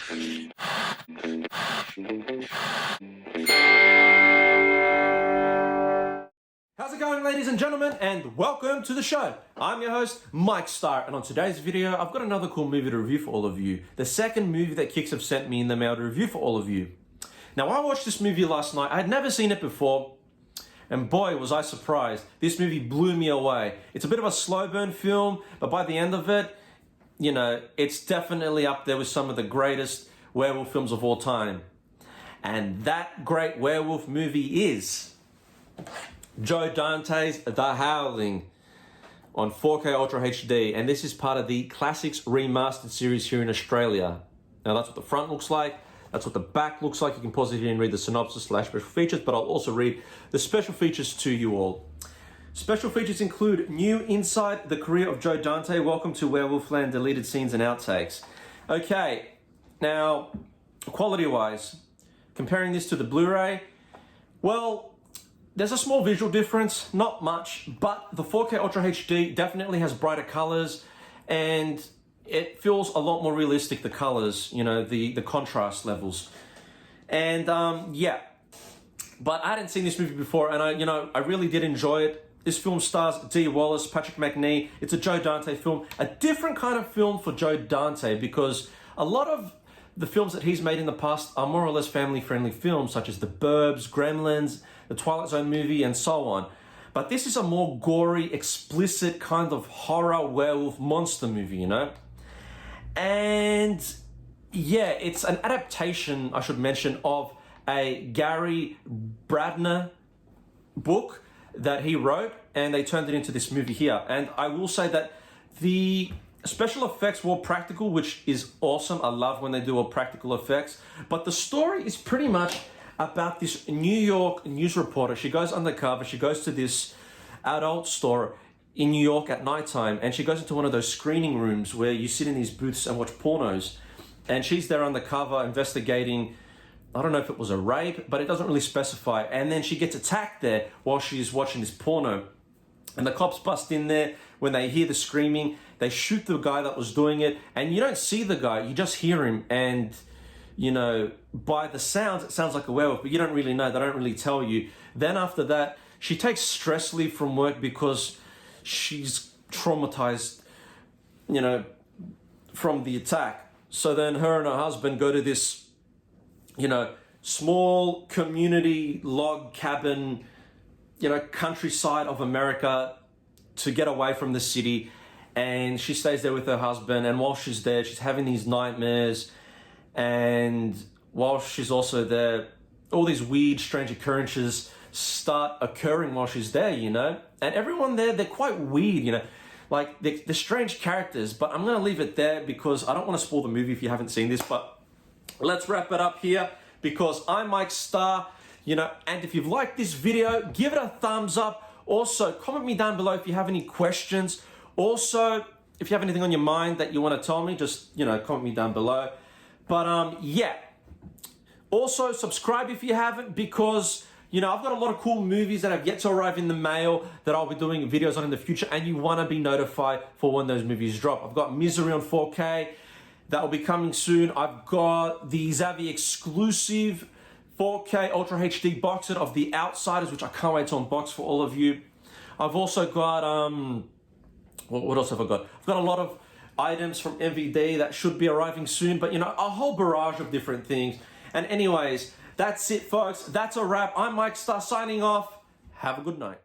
How's it going, ladies and gentlemen, and welcome to the show. I'm your host, Mike Starr, and on today's video, I've got another cool movie to review for all of you. The second movie that Kicks have sent me in the mail to review for all of you. Now, I watched this movie last night. I had never seen it before, and boy, was I surprised. This movie blew me away. It's a bit of a slow burn film, but by the end of it, you know, it's definitely up there with some of the greatest werewolf films of all time. And that great werewolf movie is Joe Dante's The Howling on 4K Ultra HD, and this is part of the Classics Remastered series here in Australia. Now that's what the front looks like, that's what the back looks like. You can pause it here and read the synopsis / special features, but I'll also read the special features to you all. Special features include new insight, the career of Joe Dante, welcome to Werewolf Land, deleted scenes and outtakes. Okay, now quality-wise, comparing this to the Blu-ray, well, there's a small visual difference, not much, but the 4K Ultra HD definitely has brighter colors and it feels a lot more realistic, the colors, you know, the contrast levels. And yeah, but I hadn't seen this movie before and I really did enjoy it. This film stars Dee Wallace, Patrick McNee. It's a Joe Dante film, a different kind of film for Joe Dante because a lot of the films that he's made in the past are more or less family-friendly films, such as The Burbs, Gremlins, the Twilight Zone movie, and so on. But this is a more gory, explicit kind of horror werewolf monster movie, you know? And yeah, it's an adaptation, I should mention, of a Gary Bradner book that he wrote, and they turned it into this movie here. And I will say that the special effects were practical, which is awesome. I love when they do all practical effects. But the story is pretty much about this New York news reporter. She goes undercover. She goes to this adult store in New York at nighttime, and she goes into one of those screening rooms where you sit in these booths and watch pornos. And she's there undercover investigating, I don't know if it was a rape, but it doesn't really specify. And then she gets attacked there while she's watching this porno. And the cops bust in there. When they hear the screaming, they shoot the guy that was doing it. And you don't see the guy, you just hear him. And, you know, by the sounds, it sounds like a werewolf, but you don't really know. They don't really tell you. Then after that, she takes stress leave from work because she's traumatized, you know, from the attack. So then her and her husband go to this, you know, small community log cabin, you know, countryside of America to get away from the city. And she stays there with her husband. And while she's there, she's having these nightmares. And while she's also there, all these weird, strange occurrences start occurring while she's there, you know? And everyone there, they're quite weird, you know? Like, they're strange characters, but I'm going to leave it there because I don't want to spoil the movie if you haven't seen this. But let's wrap it up here because I'm Mike Starr, you know, and if you've liked this video, give it a thumbs up. Also, comment me down below if you have any questions. Also, if you have anything on your mind that you want to tell me, just, you know, comment me down below. But yeah. Also, subscribe if you haven't because, you know, I've got a lot of cool movies that have yet to arrive in the mail that I'll be doing videos on in the future, and you want to be notified for when those movies drop. I've got Misery on 4K. That will be coming soon. I've got the Zavvi exclusive 4K Ultra HD box set of The Outsiders, which I can't wait to unbox for all of you. I've also got, what else have I got? I've got a lot of items from MVD that should be arriving soon, but you know, a whole barrage of different things. And anyways, that's it, folks. That's a wrap. I'm Mike Starr signing off. Have a good night.